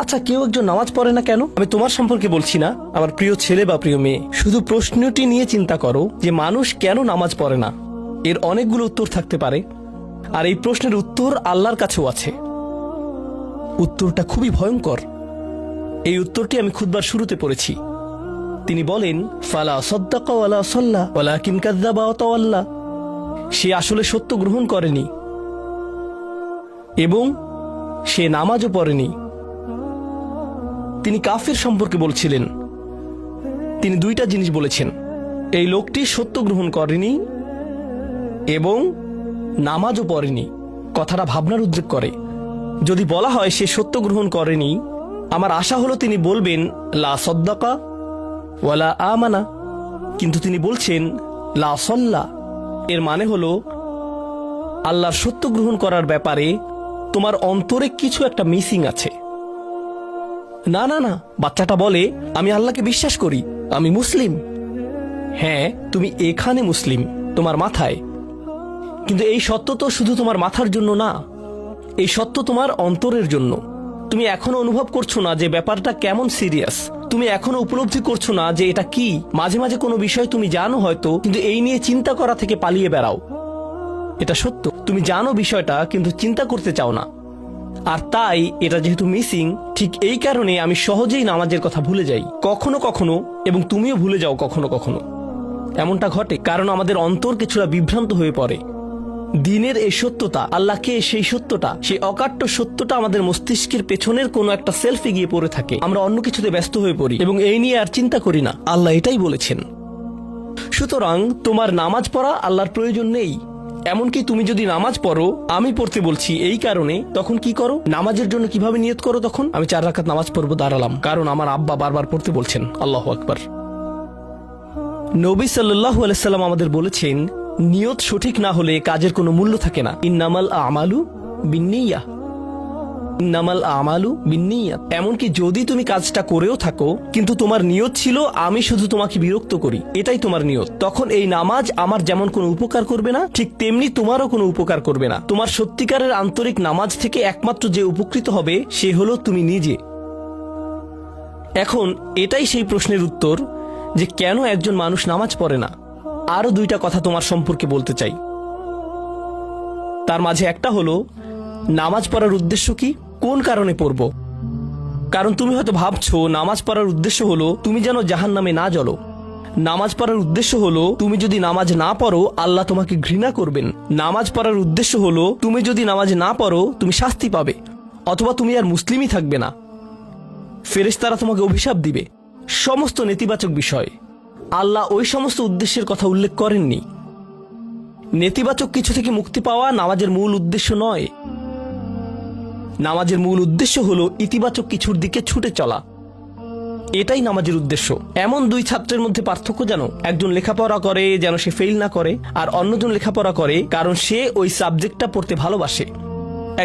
আচ্ছা, কেউ একজন নামাজ পড়ে না কেন? আমি তোমার সম্পর্কে বলছি না, আমার প্রিয় ছেলে বা প্রিয় মেয়ে। শুধু প্রশ্নটি নিয়ে চিন্তা করো যে মানুষ কেন নামাজ পড়ে না। এর অনেকগুলো উত্তর থাকতে পারে, আর এই প্রশ্নের উত্তর আল্লাহর কাছেও আছে। উত্তরটা খুবই ভয়ঙ্কর। এই উত্তরটি আমি খুতবার শুরুতে পড়েছি। তিনি বলেন, ফালা সাদ্দাকা ওয়ালা সাল্লা ওয়ালাকিন কাযযাবা ওয়া তাওয়াল্লা। সে আসলে সত্য গ্রহণ করেনি এবং সে নামাজও পড়েনি। তিনি কাফির সম্পর্কে বলছিলেন। তিনি দুইটা জিনিস বলেছেন, এই লোকটি সত্য গ্রহণ করেনি এবং নামাজও পড়েনি। কথাটা ভাবনার উদ্রেক করে। যদি বলা হয় সে সত্য গ্রহণ করেনি, আমার আশা হলো তিনি বলবেন লা সাদ্দাকা ওয়ালা আমানা, কিন্তু তিনি বলছেন লা সাল্লা। এর মানে হলো আল্লাহর সত্য গ্রহণ করার ব্যাপারে তোমার অন্তরে কিছু একটা মিসিং আছে। না না না, বাচ্চাটা বলে আমি আল্লাহকে বিশ্বাস করি, আমি মুসলিম। হ্যাঁ, তুমি এখানে মুসলিম, তোমার মাথায়। কিন্তু এই সত্য তো শুধু তোমার মাথার জন্য না, এই সত্য তোমার অন্তরের জন্য। তুমি এখনো অনুভব করছো না যে ব্যাপারটা কেমন সিরিয়াস। তুমি এখনো উপলব্ধি করছো না যে এটা কি। মাঝে মাঝে কোনো বিষয় তুমি জানো হয়তো, কিন্তু এই নিয়ে চিন্তা করা থেকে পালিয়ে বেড়াও। এটা সত্য, তুমি জানো বিষয়টা কিন্তু চিন্তা করতে চাও না। আর তাই এটা যেহেতু মিসিং, ঠিক এই কারণে আমি সহজেই নামাজের কথা ভুলে যাই কখনো কখনো, এবং তুমিও ভুলে যাও কখনো কখনো। এমনটা ঘটে কারণ আমাদের অন্তর কিছুটা বিভ্রান্ত হয়ে পড়ে। দিনের এই সত্যতা, আল্লাহকে সেই সত্যটা, সেই অকাট্য সত্যটা আমাদের মস্তিষ্কের পেছনের কোনো একটা সেলফে গিয়ে পড়ে থাকে। আমরা অন্য কিছুতে ব্যস্ত হয়ে পড়ি এবং এই নিয়ে আর চিন্তা করি না। আল্লাহ এটাই বলেছেন। সুতরাং তোমার নামাজ পড়া আল্লাহর প্রয়োজন নেই। এমনকি তুমি যদি নামাজ পড়ো, আমি পড়তে বলছি এই কারণে, তখন কি করো? নামাজের জন্য কিভাবে নিয়ত করো? তখন আমি 4 রাকাত নামাজ পড়বো, দাঁড়ালাম, কারণ আমার আব্বা বারবার পড়তে বলছেন। আল্লাহু আকবার। নবী সাল্লাল্লাহু আলাইহি সাল্লাম আমাদের বলেছেন, নিয়ত সঠিক না হলে কাজের কোনো মূল্য থাকে না। ইন্নামাল আমালু বিন্নিয়াহ, ইন্নামাল আমালু বিন্নিয়াত। এমনকি যদি তুমি কাজটা করেও থাকো কিন্তু তোমার নিয়ত ছিল আমি শুধু তোমাকে বিরক্ত করি, এটাই তোমার নিয়ত, তখন এই নামাজ আমার যেমন কোনো উপকার করবে না, ঠিক তেমনি তোমারও কোনো উপকার করবে না। তোমার সত্যিকারের আন্তরিক নামাজ থেকে একমাত্র যে উপকৃত হবে সে হলো তুমি নিজে। এখন এটাই সেই প্রশ্নের উত্তর যে কেন একজন মানুষ নামাজ পড়ে না। আরো 2টা কথা তোমার সম্পর্কে বলতে চাই। তার মাঝে একটা হলো নামাজ পড়ার উদ্দেশ্য কি, কোন কারণে পড়ব। কারণ তুমি হয়তো ভাবছো নামাজ পড়ার উদ্দেশ্য হলো তুমি যেন জাহান্নামে না জ্বলো। নামাজ পড়ার উদ্দেশ্য হলো তুমি যদি নামাজ না পড়ো আল্লাহ তোমাকে ঘৃণা করবেন। নামাজ পড়ার উদ্দেশ্য হলো তুমি যদি নামাজ না পড়ো তুমি শাস্তি পাবে, অথবা তুমি আর মুসলিমই থাকবে না, ফেরেশতারা তোমাকে অভিশাপ দিবে। সমস্ত নেতিবাচক বিষয়। আল্লাহ ওই সমস্ত উদ্দেশ্যের কথা উল্লেখ করেননি। নেতিবাচক কিছু থেকে মুক্তি পাওয়া নামাজের মূল উদ্দেশ্য নয়। নামাজের মূল উদ্দেশ্য হলো ইতিবাচক কিছুর দিকে ছুটে চলা, এটাই নামাজের উদ্দেশ্য। এমন 2 ছাত্রের মধ্যে পার্থক্য জানো? একজন লেখাপড়া করে যেন সে ফেল না করে, আর অন্যজন লেখাপড়া করে কারণ সে ওই সাবজেক্টটা পড়তে ভালোবাসে।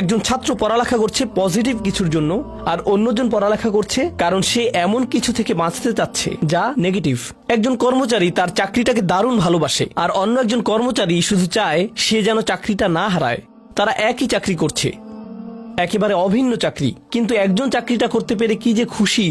একজন ছাত্র পড়ালেখা করছে পজিটিভ কিছুর জন্য, আর অন্যজন পড়ালেখা করছে কারণ সে এমন কিছু থেকে বাঁচতে চাচ্ছে যা নেগেটিভ। একজন কর্মচারী তার চাকরিটাকে দারুণ ভালোবাসে, আর অন্য একজন কর্মচারী শুধু চায় সে যেন চাকরিটা না হারায়। তারা একই চাকরি করছে, একেবারে অভিন্ন চাকরি, কিন্তু একজন চাকরিটা করতে পেরে কি যে খুশি,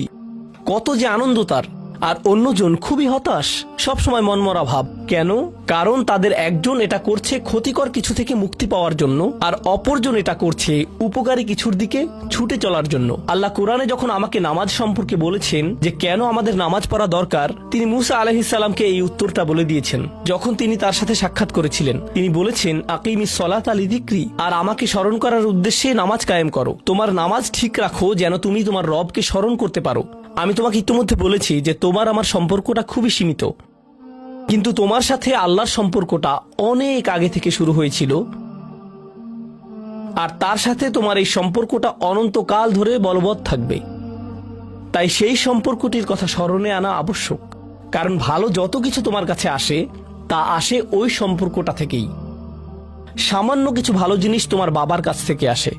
কত যে আনন্দ তার, আর অন্যজন খুবই হতাশ, সবসময় মনমরা ভাব। কেন? কারণ তাদের একজন এটা করছে ক্ষতিকর কিছু থেকে মুক্তি পাওয়ার জন্য, আর অপরজন এটা করছে উপকারী কিছুর দিকে ছুটে চলার জন্য। আল্লাহ কোরআনে যখন আমাকে নামাজ সম্পর্কে বলেছেন যে কেন আমাদের নামাজ পড়া দরকার, তিনি মুসা আলাইহিস সালামকে এই উত্তরটা বলে দিয়েছেন। যখন তিনি তার সাথে সাক্ষাৎ করেছিলেন তিনি বলেছেন, আকিমিস সলাতা লিযিকরি, আর আমাকে স্মরণ করার উদ্দেশ্যে নামাজ কায়েম করো। তোমার নামাজ ঠিক রাখো যেন তুমি তোমার রবকে স্মরণ করতে পারো। আমি তোমাকে ইতিমধ্যে বলেছি যে তোমার আমার সম্পর্কটা খুবই সীমিত, কিন্তু তোমার সাথে আল্লাহর সম্পর্কটা অনেক আগে থেকে শুরু হয়েছিল, আর তার সাথে তোমার এই সম্পর্কটা অনন্তকাল ধরে বলবৎ থাকবে। তাই সেই সম্পর্কটির কথা স্মরণে আনা আবশ্যক, কারণ ভালো যত কিছু তোমার কাছে আসে তা আসে ওই সম্পর্কটা থেকেই। সামান্য কিছু ভালো জিনিস তোমার বাবার কাছ থেকে আসে,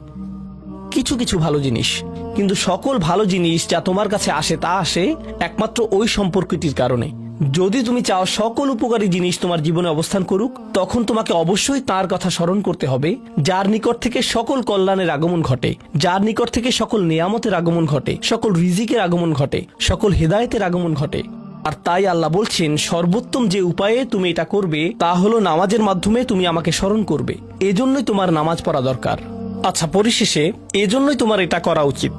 কিছু কিছু ভালো জিনিস, কিন্তু সকল ভালো জিনিস যা তোমার কাছে আসে তা আসে একমাত্র ওই সম্পর্কটির কারণে। যদি তুমি চাও সকল উপকারী জিনিস তোমার জীবনে অবস্থান করুক, তখন তোমাকে অবশ্যই তার কথা স্মরণ করতে হবে, যার নিকট থেকে সকল কল্যাণের আগমন ঘটে, যার নিকট থেকে সকল নিয়ামতের আগমন ঘটে, সকল রিজিকের আগমন ঘটে, সকল হেদায়েতের আগমন ঘটে। আর তাই আল্লাহ বলছেন, সর্বোত্তম যে উপায়ে তুমি এটা করবে তা হলো নামাজের মাধ্যমে তুমি আমাকে স্মরণ করবে। এজন্যই তোমার নামাজ পড়া দরকার। আচ্ছা, পরিশেষে এজন্যই তোমার এটা করা উচিত,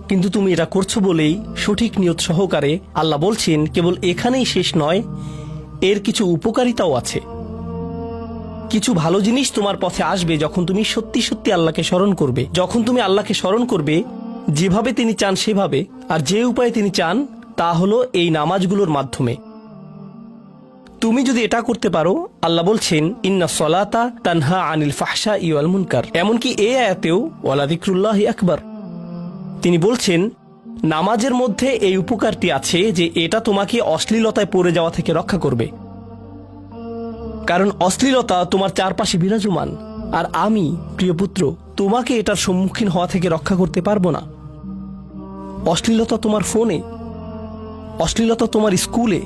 কিন্তু তুমি এটা করছো বলেই সঠিক নিয়ত সহকারে আল্লাহ বলছেন, কেবল এখানেই শেষ নয়, এর কিছু উপকারিতাও আছে। কিছু ভালো জিনিস তোমার পথে আসবে যখন তুমি সত্যি সত্যি আল্লাহকে স্মরণ করবে। যখন তুমি আল্লাহকে স্মরণ করবে যেভাবে তিনি চান সেভাবে, আর যে উপায়ে তিনি চান তা হলো এই নামাজগুলোর মাধ্যমে। তুমি যদি এটা করতে পারো, আল্লাহ বলছেন, ইন্না সলাতা তানহা আনিল ফাহশা ওয়াল মুনকার। এমনকি এই আয়াতেও ওয়ালা যিকরুল্লাহি আকবার, তিনি বলছেন নামাজের মধ্যে এই উপকারটি আছে যে এটা তোমাকে অশ্লীলতায় পড়ে যাওয়া থেকে রক্ষা করবে। কারণ অশ্লীলতা তোমার চারপাশে বিরাজমান, আর আমি প্রিয় পুত্র তোমাকে এটার সম্মুখীন হওয়া থেকে রক্ষা করতে পারবো না। অশ্লীলতা তোমার ফোনে, অশ্লীলতা তোমার স্কুলে,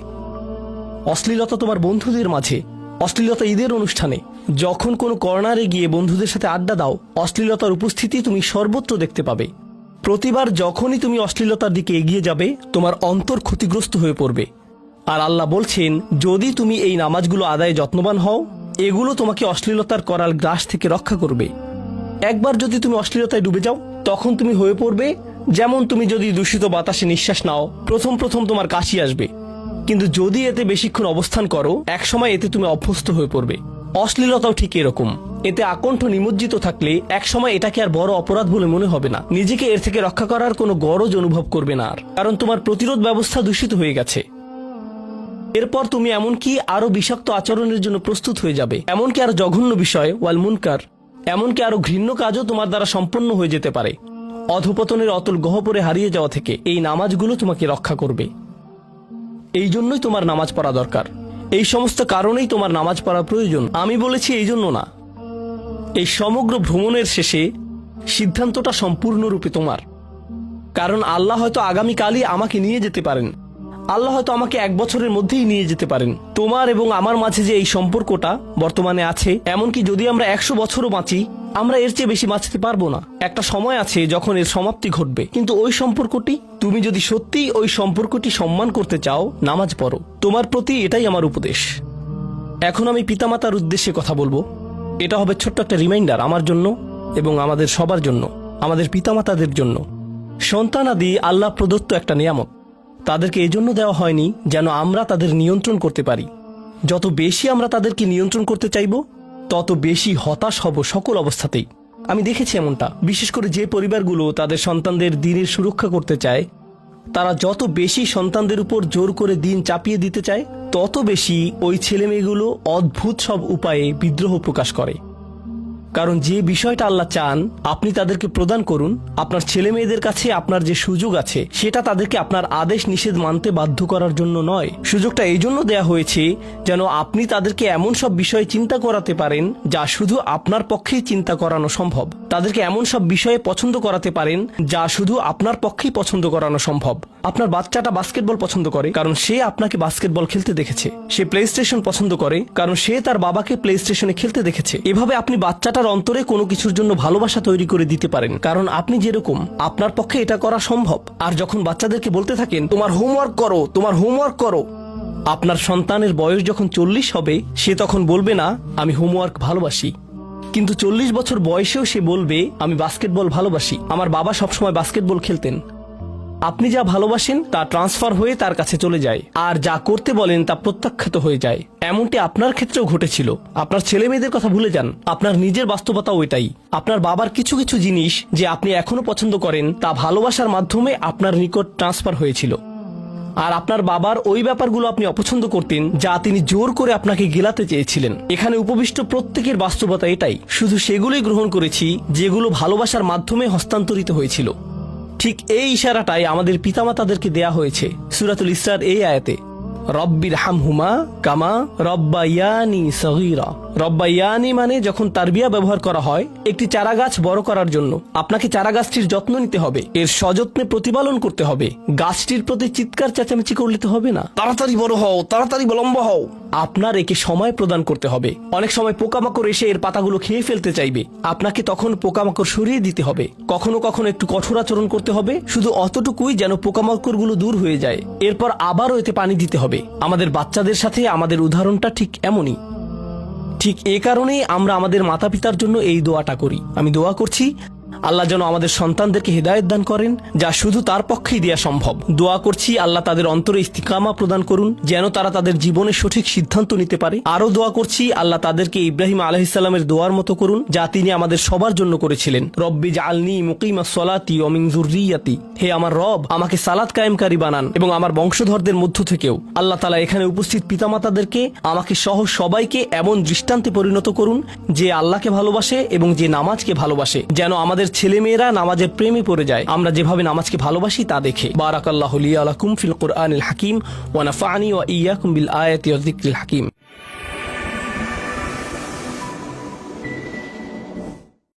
অশ্লীলতা তোমার বন্ধুদের মাঝে, অশ্লীলতা ঈদের অনুষ্ঠানে, যখন কোনো কর্নারে গিয়ে বন্ধুদের সাথে আড্ডা দাও, অশ্লীলতার উপস্থিতি তুমি সর্বত্র দেখতে পাবে। প্রতিবার যখনই তুমি অশ্লীলতার দিকে এগিয়ে যাবে, তোমার অন্তর ক্ষতিগ্রস্ত হয়ে পড়বে। আর আল্লাহ বলছেন, যদি তুমি এই নামাজগুলো আদায়ে যত্নবান হও, এগুলো তোমাকে অশ্লীলতার করাল গ্রাস থেকে রক্ষা করবে। একবার যদি তুমি অশ্লীলতায় ডুবে যাও, তখন তুমি হয়ে পড়বে যেমন তুমি যদি দূষিত বাতাসে নিঃশ্বাস নাও, প্রথম প্রথম তোমার কাশি আসবে, কিন্তু যদি এতে বেশিক্ষণ অবস্থান করো, একসময় এতে তুমি অভ্যস্ত হয়ে পড়বে। অশ্লীলতাও ঠিক এরকম, এতে আকণ্ঠ নিমজ্জিত থাকলে একসময় এটাকে আর বড় অপরাধ বলে মনে হবে না, নিজেকে এর থেকে রক্ষা করার কোনো গরজ অনুভব করবে না আর, কারণ তোমার প্রতিরোধ ব্যবস্থা দূষিত হয়ে গেছে। এরপর তুমি এমনকি আরো বিষাক্ত আচরণের জন্য প্রস্তুত হয়ে যাবে, এমনকি আরো জঘন্য বিষয় ওয়াল মুনকার, এমনকি আরো ঘৃণ্য কাজও তোমার দ্বারা সম্পন্ন হয়ে যেতে পারে। অধপতনের অতল গহ্বরে হারিয়ে যাওয়া থেকে এই নামাজগুলো তোমাকে রক্ষা করবে। এই জন্যই তোমার নামাজ পড়া দরকার, এই সমস্ত কারণেই তোমার নামাজ পড়া প্রয়োজন। আমি বলেছি এই জন্য না, এই সমগ্র ভ্রমণের শেষে সিদ্ধান্তটা সম্পূর্ণরূপে তোমার। কারণ আল্লাহ হয়তো আগামীকালই আমাকে নিয়ে যেতে পারেন, আল্লাহ হয়তো আমাকে 1 বছরের মধ্যেই নিয়ে যেতে পারেন। তোমার এবং আমার মাঝে যে এই সম্পর্কটা বর্তমানে আছে, এমনকি যদি আমরা 100 বছরও বাঁচি, আমরা এর চেয়ে বেশি বাঁচতে পারবো না। একটা সময় আছে যখন এর সমাপ্তি ঘটবে, কিন্তু ওই সম্পর্কটি, তুমি যদি সত্যিই ওই সম্পর্কটি সম্মান করতে চাও, নামাজ পড়ো। তোমার প্রতি এটাই আমার উপদেশ। এখন আমি পিতামাতার উদ্দেশ্যে কথা বলবো। এটা হবে ছোট্ট একটা রিমাইন্ডার আমার জন্য এবং আমাদের সবার জন্য, আমাদের পিতামাতাদের জন্য। সন্তানাদি আল্লাহ প্রদত্ত একটা নিয়ামত, তাদেরকে এজন্য দেওয়া হয়নি যেন আমরা তাদের নিয়ন্ত্রণ করতে পারি। যত বেশি আমরা তাদেরকে নিয়ন্ত্রণ করতে চাইব, তত বেশি হতাশ হব সকল অবস্থাতেই। আমি দেখেছি এমনটা, বিশেষ করে যে পরিবারগুলো তাদের সন্তানদের দিনের সুরক্ষা করতে চায়, তারা যত বেশি সন্তানদের উপর জোর করে দিন চাপিয়ে দিতে চায়, তত বেশি ওই ছেলেমেয়েগুলো অদ্ভুত সব উপায়ে বিদ্রোহ প্রকাশ করে। কারণ যে বিষয়টা আল্লাহ চান আপনি তাদেরকে প্রদান করুন, আপনার ছেলে মেয়েদের কাছে আপনার যে সুযোগ আছে সেটা তাদেরকে আপনার আদেশ নিষেধ মানতে বাধ্য করার জন্য নয়। সুযোগটা এই জন্য দেয়া হয়েছে যেন আপনি তাদেরকে এমন সব বিষয়ে চিন্তা করাতে পারেন যা শুধু আপনার পক্ষেই চিন্তা করানো সম্ভব, তাদেরকে এমন সব বিষয়ে পছন্দ করাতে পারেন যা শুধু আপনার পক্ষেই পছন্দ করানো সম্ভব। আপনার বাচ্চাটা বাস্কেটবল পছন্দ করে কারণ সে আপনাকে বাস্কেটবল খেলতে দেখেছে, সে প্লে স্টেশন পছন্দ করে কারণ সে তার বাবাকে প্লে স্টেশনে খেলতে দেখেছে। এভাবে আপনি বাচ্চাটার অন্তরে কোনো কিছুর জন্য ভালোবাসা তৈরি করে দিতে পারেন, কারণ আপনি যেরকম, আপনার পক্ষে এটা করা সম্ভব। আর যখন বাচ্চাদেরকে বলতে থাকেন তোমার হোমওয়ার্ক করো, তোমার হোমওয়ার্ক করো, আপনার সন্তানের বয়স যখন 40 হবে, সে তখন বলবে না আমি হোমওয়ার্ক ভালোবাসি, কিন্তু 40 বছর বয়সেও সে বলবে আমি বাস্কেটবল ভালোবাসি, আমার বাবা সবসময় বাস্কেটবল খেলতেন। আপনি যা ভালোবাসেন তা ট্রান্সফার হয়ে তার কাছে চলে যায়, আর যা করতে বলেন তা প্রত্যাখ্যাত হয়ে যায়। এমনটি আপনার ক্ষেত্রেও ঘটেছিল। আপনার ছেলে মেয়েদের কথা ভুলে যান, আপনার নিজের বাস্তবতা ওইটাই। আপনার বাবার কিছু কিছু জিনিস যে আপনি এখনো পছন্দ করেন তা ভালোবাসার মাধ্যমে আপনার নিকট ট্রান্সফার হয়েছিল, আর আপনার বাবার ওই ব্যাপারগুলো আপনি অপছন্দ করতেন যা তিনি জোর করে আপনাকে গেলাতে চেয়েছিলেন। এখানে উপবিষ্ট প্রত্যেকের বাস্তবতা এটাই, শুধু সেগুলোই গ্রহণ করেছি যেগুলো ভালোবাসার মাধ্যমে হস্তান্তরিত হয়েছিল। ঠিক এই ইশারাটাই আমাদের পিতামাতাদেরকে দেয়া হয়েছে সূরাতুল ইসরার এই আয়াতে। রব্বির হামহুমা কামা রব্বায়ানি সগীরা। রব্বায়ানি মানে যখন তারবিয়া ব্যবহার করা হয় একটি চারা গাছ বড় করার জন্য, আপনাকে চারা গাছটির যত্ন নিতে হবে, এর সযত্নে প্রতিপালন করতে হবে। গাছটির প্রতি চিৎকার চেঁচামেচি করলে তো হবে না, তাড়াতাড়ি বড় হও, তাড়াতাড়ি লম্বা হও। আপনার একে সময় প্রদান করতে হবে। অনেক সময় পোকামাকড় এসে এর পাতাগুলো খেয়ে ফেলতে চাইবে, আপনাকে তখন পোকামাকড় সরিয়ে দিতে হবে। কখনো কখনো একটু কঠোর আচরণ করতে হবে, শুধু অতটুকুই যেন পোকামাকড়গুলো দূর হয়ে যায়। এরপর আবারও এতে পানি দিতে হবে। আমাদের বাচ্চাদের সাথে আমাদের উদাহরণটা ঠিক এমনই। ঠিক এ কারণেই আমরা আমাদের মাতা পিতার জন্য এই দোয়াটা করি। আমি দোয়া করছি আল্লাহ যেন আমাদের সন্তানদেরকে হেদায়েত দান করেন, যা শুধু তার পক্ষেই দেয়া সম্ভব। দোয়া করছি আল্লাহ তাদের অন্তরে ইস্তিকামা প্রদান করুন, যেন তারা তাদের জীবনে সঠিক সিদ্ধান্ত নিতে পারে। আরও দোয়া করছি আল্লাহ তাদেরকে ইব্রাহিম আলাইহিসসালামের দোয়ার মতো করুন, যা তিনি আমাদের সবার জন্য করেছিলেন। রব্বি জাআলনি মুকিমাস সলাতি ওয়া মিন যুররিয়াতি। হে আমার রব, আমাকে সালাত কায়েমকারী বানান এবং আমার বংশধরদের মধ্য থেকেও। আল্লাহ তাআলা এখানে উপস্থিত পিতামাতাদেরকে, আমাকে সহ সবাইকে এমন দৃষ্টান্তে পরিণত করুন যে আল্লাহকে ভালোবাসে এবং যে নামাজকে ভালোবাসে, যেন আমাদের ছেলেমেয়েরা নামাজের প্রেমে পড়ে যায় আমরা যেভাবে নামাজকে ভালোবাসি তা দেখে। বারাকাল্লাহু লি ওয়া লাকুম ফিল কুরআনিল হাকিম ওয়া নাফা'নি ওয়া ইয়্যাকুম বিল আয়াতি ওয়াজ যিকরিল হাকিম।